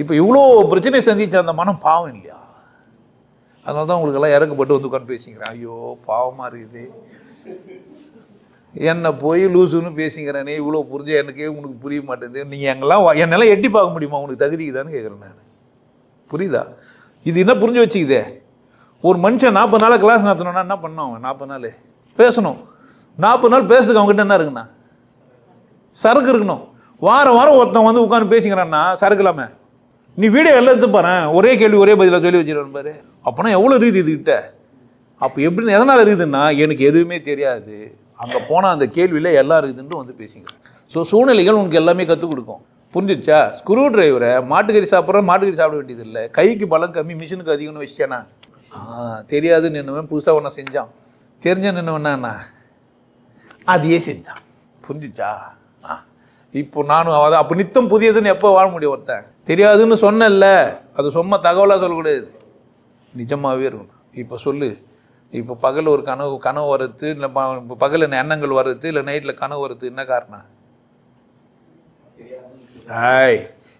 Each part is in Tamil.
இப்போ இவ்வளோ பிரச்சனை சந்திச்ச அந்த மனம் பாவம் இல்லையா? அதனால தான் உங்களுக்கெல்லாம் இறக்கப்பட்டு வந்து உட்காந்து பேசிக்கிறேன். ஐயோ பாவமாக இருக்குது, என்னை போய் லூசுன்னு பேசிக்கிறேனே, இவ்வளோ புரிஞ்சு எனக்கே உனக்கு புரிய மாட்டேங்குது. நீங்கள் எங்கெல்லாம் என்னெல்லாம் எட்டி பார்க்க முடியுமா உனக்கு தகுதிக்குதான்னு கேட்குறேன் நான். புரியுதா? இது என்ன புரிஞ்சு வச்சுக்குதே? ஒரு மனுஷன் 40 நாள் கிளாஸ் நடத்தணும்னா என்ன பண்ணணும்? அவன் 40 நாள் பேசணும். 40 நாள் பேசுறதுக்கு அவங்ககிட்ட என்ன இருக்குண்ணா? சரக்கு இருக்கணும். வாரம் வாரம் ஒருத்தன் வந்து உட்காந்து பேசிக்கிறான்னா சரக்கு இல்லாமல் நீ வீடியோ எல்லாம் எடுத்து பாரு, ஒரே கேள்வி ஒரே பதிலாக சொல்லி வச்சிருவேன் பாரு. அப்போனா எவ்வளோ இருக்குது இதுகிட்ட? அப்போ எப்படின்னு எதனால் இருக்குதுன்னா, எனக்கு எதுவுமே தெரியாது, அங்கே போனால் அந்த கேள்வியில் எல்லாம் இருக்குதுன்ட்டு வந்து பேசிக்கிறேன். ஸோ சூழ்நிலைகள் உனக்கு எல்லாமே கற்றுக் கொடுக்கும். புரிஞ்சிச்சா? ஸ்க்ரூ டிரைவரை மாட்டுக்கறி சாப்பிட வேண்டியது இல்லை, கைக்கு பலம் கம்மி மிஷினுக்கு அதிகம்னு வச்சிட்டேனா? தெரியாதுன்னு நின்னுவன் புதுசாக ஒன்று செஞ்சான், தெரிஞ்ச நின்னுவனா அதையே செஞ்சான். புரிஞ்சிச்சா? இப்போ நானும் அப்போ நித்தம் புதியதுன்னு எப்போ வாழ முடியும்? ஒருத்தன் தெரியாதுன்னு சொன்னல, அது சும்மா தகவலாக சொல்லக்கூடாது, நிஜமாகவே இருக்கணும். இப்போ சொல்லு, இப்போ பகல் ஒரு கனவு வர்றது, இல்லை பகல் எண்ணங்கள் வர்றது, இல்லை நைட்டில் கனவு வர்றது, என்ன காரணம்?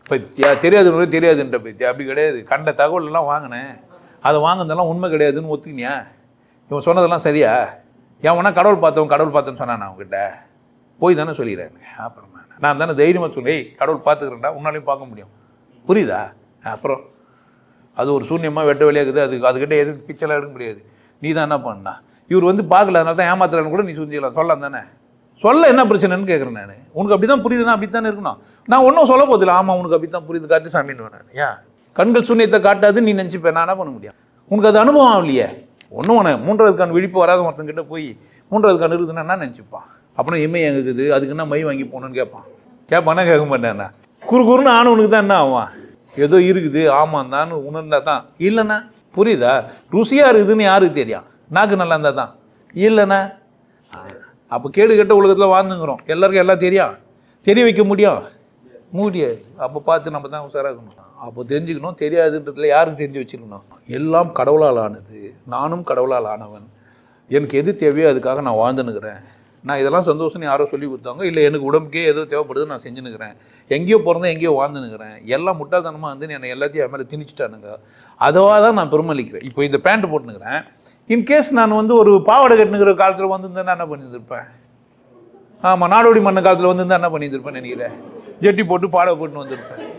இப்போ தெரியாதுன்ற பற்றி அப்படி கிடையாது. கண்ட தகவலெல்லாம் வாங்கினேன், அதை வாங்கினதெல்லாம் உண்மை கிடையாதுன்னு ஒத்துக்கினியா? இவன் சொன்னதெல்லாம் சரியா? எவனா கடவுள் பார்த்தேன்னு சொன்னான் அவங்ககிட்ட போய் தானே சொல்லிடுறேன். அப்புறம் நான் தானே தைரியமாக சொல்லேன், கடவுள் பார்த்துக்கிறேன்டா, உன்னாலையும் பார்க்க முடியும். புரியுதா? அப்புறம் அது ஒரு சூன்யமாக வெட்ட வெளியாகுது, அதுக்கிட்ட எதுவும் பிச்செல்லாம் எடுக்க முடியாது. நீ தான் என்ன பண்ணா? இவர் வந்து பார்க்கல, அதனால தான் ஏமாத்துறான்னு கூட நீ சொல்லிக்கலாம். சொல்லலாம் தானே? சொல்ல என்ன பிரச்சனைன்னு கேட்குறேன் நான். உனக்கு அப்படி தான் புரியுதுன்னா அப்படி தானே இருக்கணும். நான் ஒன்றும் சொல்ல போதில்லை, ஆமாம் உனக்கு அப்படி தான் புரியுது, காட்டு சாமின்னு நான். ஏன் கண்கள் சூன்யத்தை காட்டாது நீ நினச்சிப்பேன், நான் என்ன பண்ண முடியும்? உனக்கு அது அனுபவம் ஆகலையே. ஒன்றும் உனக்கு 3வது கண் விழிப்பு வராத ஒருத்தங்கிட்ட போய் 3வது கண் இருக்குதுன்னா என்ன நினச்சிப்பான்? அப்புறம் எம்மை எங்கே இருக்குது, அதுக்கு என்ன மை வாங்கி போகணுன்னு கேட்பானா? கேட்க மாட்டேன்னா குறுன்னு ஆனவனுக்கு தான் என்ன ஆவான்? ஏதோ இருக்குது ஆமாம் தான் உணர்ந்தா தான். இல்லைண்ணா புரியுதா? ருசியாக இருக்குதுன்னு யாருக்கு தெரியும்? நாக்கு நல்லா இருந்தால் தான். இல்லைண்ணா அப்போ கேடு கெட்ட உலகத்தில் வாழ்ந்துங்கிறோம். எல்லாருக்கும் எல்லாம் தெரிய வைக்க முடியாது. அப்போ பார்த்து நம்ம தான் உஷாராகணும். அப்போ தெரிஞ்சுக்கணும். தெரியாதுன்றதுல யாருக்கு தெரிஞ்சு வச்சுக்கணும்? எல்லாம் கடவுளால் ஆனது, நானும் கடவுளால் ஆனவன், எனக்கு எது தேவையோ அதுக்காக நான் வாழ்ந்துன்னுக்கிறேன். நான் இதெல்லாம் சந்தோஷம் யாரோ சொல்லி கொடுத்தாங்க, இல்லை எனக்கு உடம்புக்கே எதோ தேவைப்படுது நான் செஞ்சுன்னுக்கிறேன். எங்கேயோ பிறந்தேன் எங்கேயோ வாழ்ந்துன்னுக்கிறேன். எல்லாம் முட்டாள்தனமாக வந்து என்னை எல்லாத்தையும் என் மேலே திணிச்சிட்டானுங்க. அதுவாக தான் நான் பெருமளிக்கிறேன். இப்போ இந்த பேண்ட்டு போட்டுனுக்கிறேன். இன்கேஸ் நான் வந்து ஒரு பாவாடை கட்டுனுக்கிற காலத்தில் வந்துருந்தேன்னா என்ன பண்ணியிருந்திருப்பேன்? ஆமாம், நாடோடி மண்ணு காலத்தில் வந்துருந்தா என்ன பண்ணியிருந்திருப்பேன் நினைக்கிறேன்? ஜெட்டி போட்டு பாடை போட்டுன்னு வந்திருப்பேன்.